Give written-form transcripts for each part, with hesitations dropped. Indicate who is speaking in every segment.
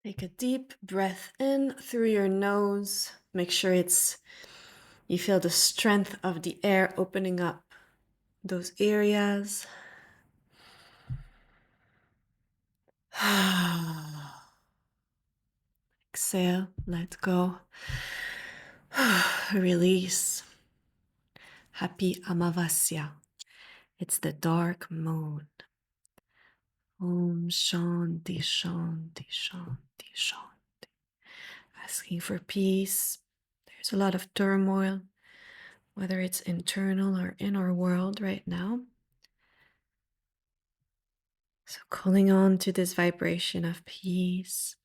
Speaker 1: Take a deep breath in through your nose. Make sure you feel the strength of the air opening up those areas. Exhale, let go. Release. Happy Amavasya. It's the dark moon. Om Shanti Shanti Shanti Shanti. Asking for peace. There's a lot of turmoil, whether it's internal or in our world right now. So calling on to this vibration of peace.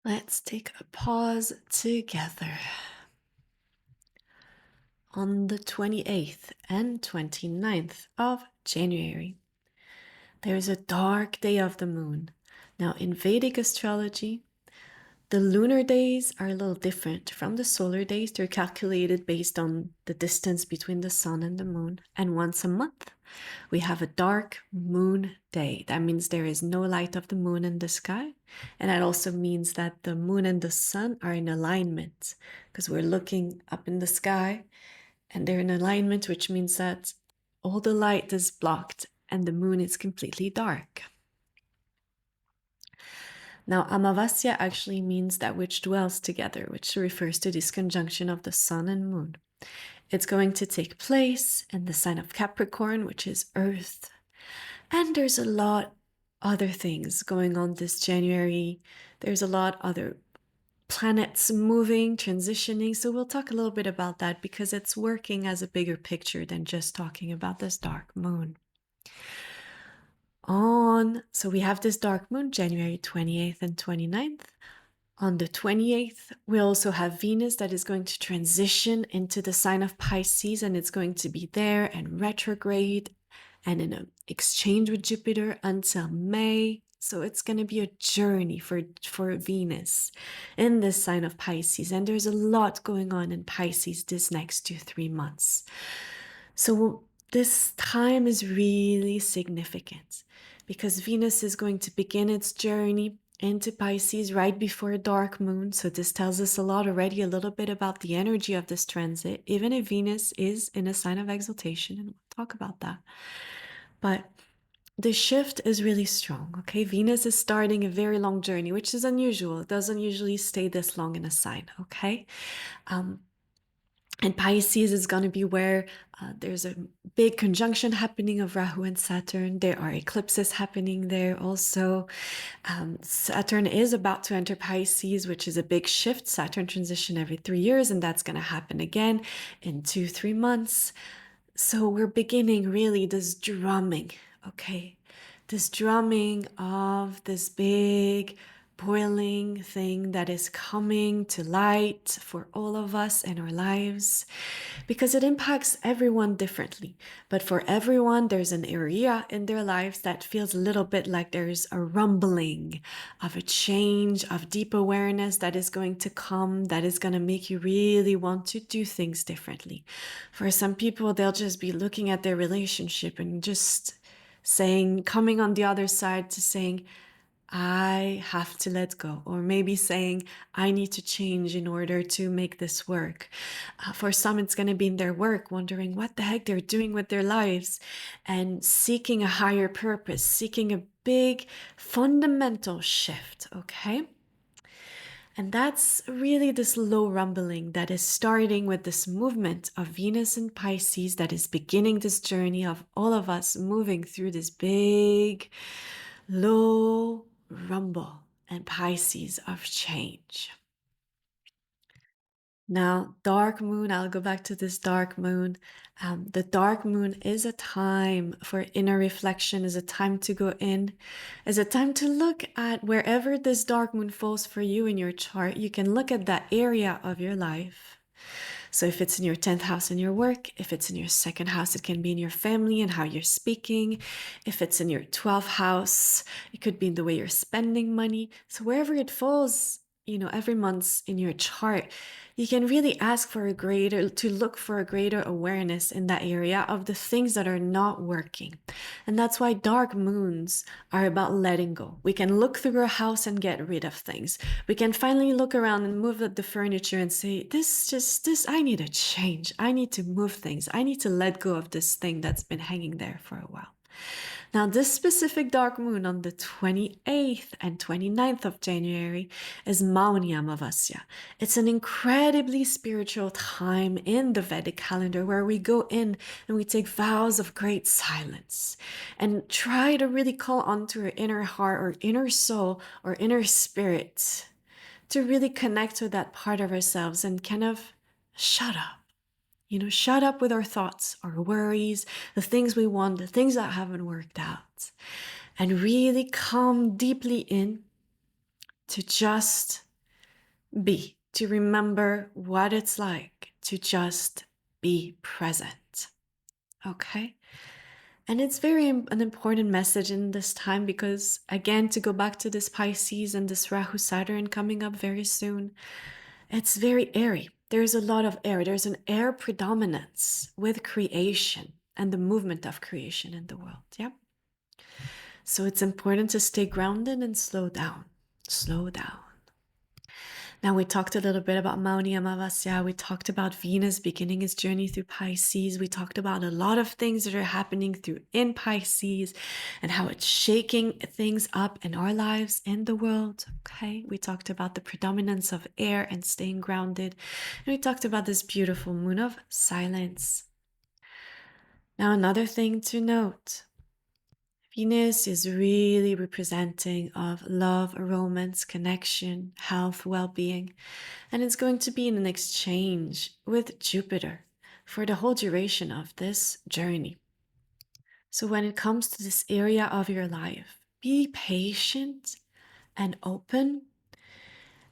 Speaker 1: Let's take a pause together. On the 28th and 29th of January, there is a dark day of the moon. Now, in Vedic astrology, the lunar days are a little different from the solar days. They're calculated based on the distance between the sun and the moon. And once a month, we have a dark moon day. That means there is no light of the moon in the sky. And that also means that the moon and the sun are in alignment because we're looking up in the sky and they're in alignment, which means that all the light is blocked and the moon is completely dark. Now, Amavasya actually means that which dwells together, which refers to this conjunction of the sun and moon. It's going to take place in the sign of Capricorn, which is Earth. And there's a lot other things going on this January. There's a lot other planets moving, transitioning. So we'll talk a little bit about that because it's working as a bigger picture than just talking about this dark moon. So we have this dark moon, January 28th and 29th. On the 28th, we also have Venus that is going to transition into the sign of Pisces, and it's going to be there and retrograde and in an exchange with Jupiter until May. So it's going to be a journey for Venus in this sign of Pisces. And there's a lot going on in Pisces this next 2-3 months. So this time is really significant because Venus is going to begin its journey into Pisces right before a dark moon. So this tells us a lot already, a little bit about the energy of this transit, even if Venus is in a sign of exaltation, and we'll talk about that. But the shift is really strong, okay? Venus is starting a very long journey, which is unusual. It doesn't usually stay this long in a sign, okay? And Pisces is going to be where there's a big conjunction happening of Rahu and Saturn. There are eclipses happening there also. Saturn is about to enter Pisces, which is a big shift. Saturn transition every 3 years, and that's going to happen again in 2-3 months. So we're beginning really this drumming, okay? This drumming of this big boiling thing that is coming to light for all of us in our lives because it impacts everyone differently. But for everyone, there's an area in their lives that feels a little bit like there's a rumbling of a change, of deep awareness that is going to come, that is going to make you really want to do things differently. For some people, they'll just be looking at their relationship and just coming on the other side to saying, I have to let go, or maybe saying, I need to change in order to make this work. For some, it's going to be in their work, wondering what the heck they're doing with their lives and seeking a higher purpose, seeking a big fundamental shift, okay? And that's really this low rumbling that is starting with this movement of Venus and Pisces that is beginning this journey of all of us moving through this big, low rumble and Pisces of change. Now, dark moon, I'll go back to this dark moon. The dark moon is a time for inner reflection, is a time to go in, is a time to look at wherever this dark moon falls for you in your chart. You can look at that area of your life. So if it's in your 10th house in your work, if it's in your 2nd house, it can be in your family and how you're speaking. If it's in your 12th house, it could be in the way you're spending money. So wherever it falls every month in your chart, you can really ask for to look for a greater awareness in that area of the things that are not working. And that's why dark moons are about letting go. We can look through our house and get rid of things. We can finally look around and move the furniture and say, I need a change. I need to move things. I need to let go of this thing that's been hanging there for a while. Now, this specific dark moon on the 28th and 29th of January is Mauni Amavasya. It's an incredibly spiritual time in the Vedic calendar where we go in and we take vows of great silence and try to really call onto our inner heart or inner soul or inner spirit to really connect with that part of ourselves and kind of shut up. Shut up with our thoughts, our worries, the things we want, the things that haven't worked out, and really come deeply in to just be, to remember what it's like to just be present. Okay? And it's an important message in this time because, again, to go back to this Pisces and this Rahu Saturn coming up very soon, it's very airy. There's a lot of air. There's an air predominance with creation and the movement of creation in the world. Yeah. So it's important to stay grounded and slow down. Slow down. Now, we talked a little bit about Mauni Amavasya. We talked about Venus beginning its journey through Pisces. We talked about a lot of things that are happening in Pisces and how it's shaking things up in our lives, in the world. Okay. We talked about the predominance of air and staying grounded. And we talked about this beautiful moon of silence. Now, another thing to note. Venus is really representing of love, romance, connection, health, well-being, and it's going to be in an exchange with Jupiter for the whole duration of this journey. So when it comes to this area of your life, be patient and open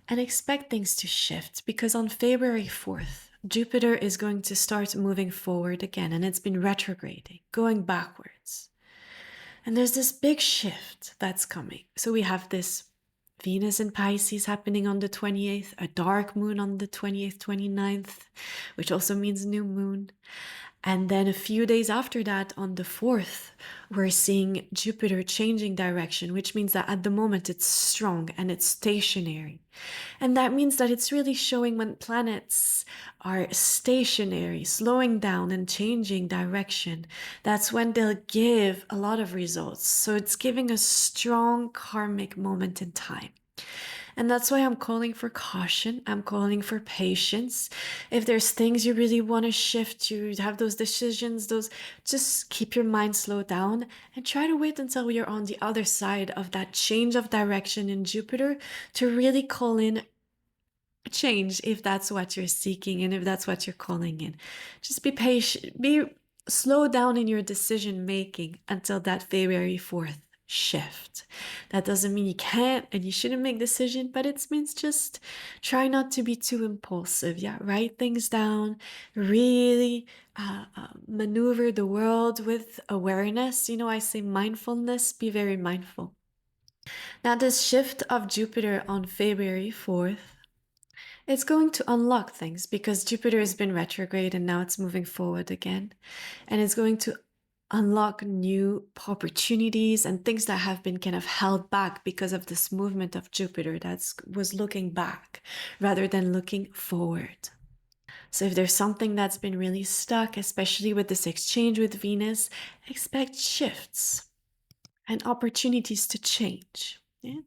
Speaker 1: and expect things to shift because on February 4th, Jupiter is going to start moving forward again, and it's been retrograding, going backwards. And there's this big shift that's coming. So we have this Venus in Pisces happening on the 28th, a dark moon on the 28th, 29th, which also means new moon. And then a few days after that, on the 4th, we're seeing Jupiter changing direction, which means that at the moment it's strong and it's stationary. And that means that it's really showing when planets are stationary, slowing down and changing direction. That's when they'll give a lot of results. So it's giving a strong karmic moment in time. And that's why I'm calling for caution. I'm calling for patience. If there's things you really want to shift, you have those decisions, just keep your mind slowed down and try to wait until you're on the other side of that change of direction in Jupiter to really call in a change if that's what you're seeking and if that's what you're calling in. Just be patient, slow down in your decision making until that February 4th shift. That doesn't mean you can't and you shouldn't make decisions, but it means just try not to be too impulsive. Yeah, write things down, really maneuver the world with awareness. I say mindfulness, be very mindful. Now, this shift of Jupiter on February 4th, it's going to unlock things because Jupiter has been retrograde and now it's moving forward again. And it's going to unlock new opportunities and things that have been kind of held back because of this movement of Jupiter that was looking back rather than looking forward. So if there's something that's been really stuck, especially with this exchange with Venus, expect shifts and opportunities to change. Yeah?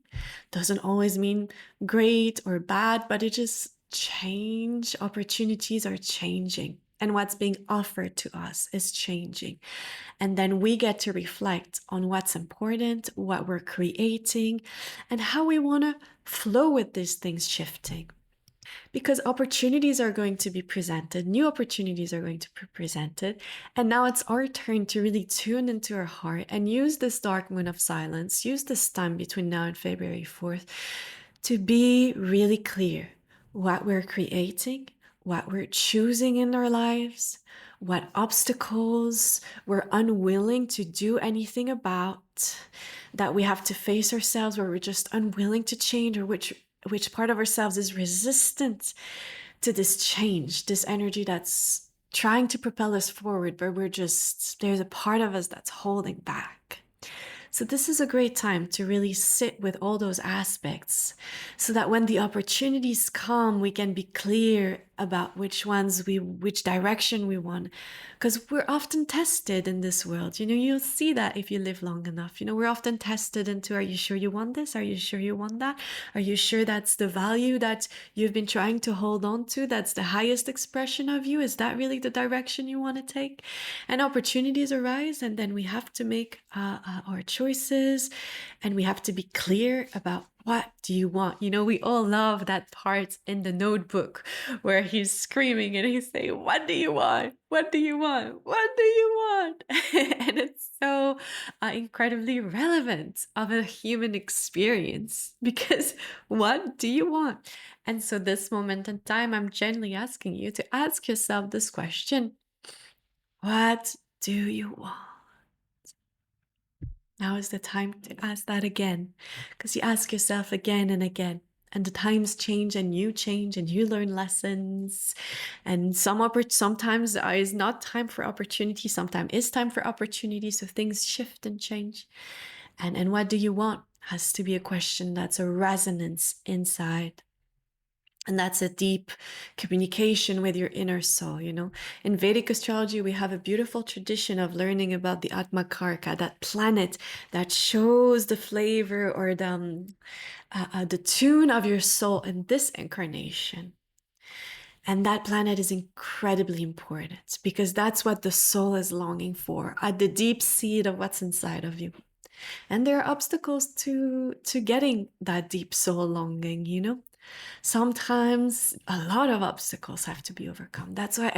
Speaker 1: Doesn't always mean great or bad, but it just change. Opportunities are changing. And what's being offered to us is changing. And then we get to reflect on what's important, what we're creating, and how we want to flow with these things shifting. Because opportunities are going to be presented, new opportunities are going to be presented, and now it's our turn to really tune into our heart and use this dark moon of silence, use this time between now and February 4th to be really clear what we're creating, what we're choosing in our lives, what obstacles we're unwilling to do anything about, that we have to face ourselves where we're just unwilling to change, or which which part of ourselves is resistant to this change, this energy that's trying to propel us forward, but there's a part of us that's holding back. So this is a great time to really sit with all those aspects so that when the opportunities come, we can be clear about which direction we want. Because we're often tested in this world. You'll see that if you live long enough. We're often tested into, are you sure you want this? Are you sure you want that? Are you sure that's the value that you've been trying to hold on to? That's the highest expression of you? Is that really the direction you want to take? And opportunities arise, and then we have to make our choices, and we have to be clear about what do you want. We all love that part in the Notebook where he's screaming and he's saying, what do you want? What do you want? What do you want? And it's so incredibly relevant of a human experience, because what do you want? And so this moment in time, I'm gently asking you to ask yourself this question: what do you want? Now is the time to ask that again, because you ask yourself again and again, and the times change and you learn lessons. And sometimes is not time for opportunity, sometimes is time for opportunity. So things shift and change. And what do you want has to be a question that's a resonance inside. And that's a deep communication with your inner soul. In Vedic astrology, we have a beautiful tradition of learning about the Atma Karka, that planet that shows the flavor or the tune of your soul in this incarnation. And that planet is incredibly important, because that's what the soul is longing for, at the deep seed of what's inside of you. And there are obstacles to getting that deep soul longing. Sometimes a lot of obstacles have to be overcome. That's why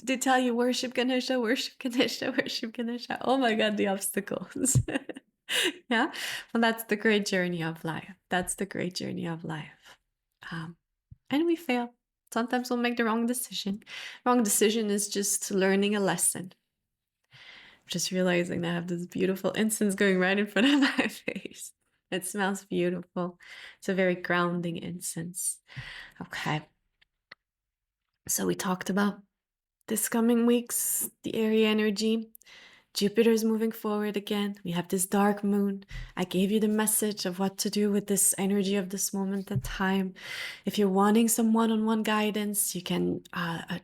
Speaker 1: they tell you, worship Ganesha, worship Ganesha, worship Ganesha. Oh my God, the obstacles. Yeah. Well, that's the great journey of life. That's the great journey of life. And we fail. Sometimes we'll make the wrong decision. Wrong decision is just learning a lesson. Just realizing that I have this beautiful incense going right in front of my face. It smells beautiful. It's a very grounding incense. Okay. So we talked about this coming week's, the airy energy. Jupiter's moving forward again. We have this dark moon. I gave you the message of what to do with this energy of this moment in time. If you're wanting some one-on-one guidance, you can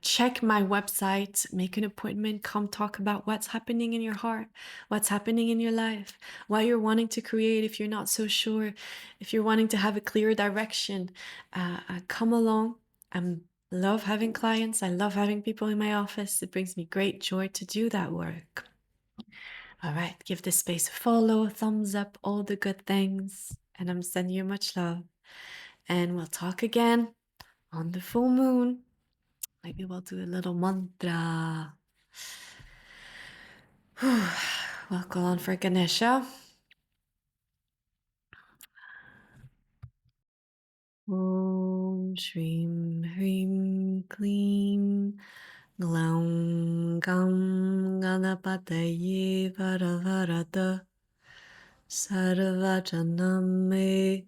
Speaker 1: check my website, make an appointment, come talk about what's happening in your heart, what's happening in your life, what you're wanting to create if you're not so sure, if you're wanting to have a clear direction. Come along. I love having clients. I love having people in my office. It brings me great joy to do that work. All right, give this space a follow, thumbs up, all the good things. And I'm sending you much love. And we'll talk again on the full moon. Maybe we'll do a little mantra. We'll go on for Ganesha. Om Shrim Hrim Klim Glaum Gam Ganapataye Varavarata Sarvajanam Me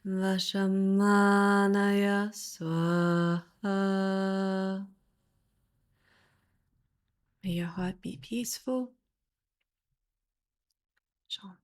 Speaker 1: Vashamanaya Swaha. May your heart be peaceful. Shanti.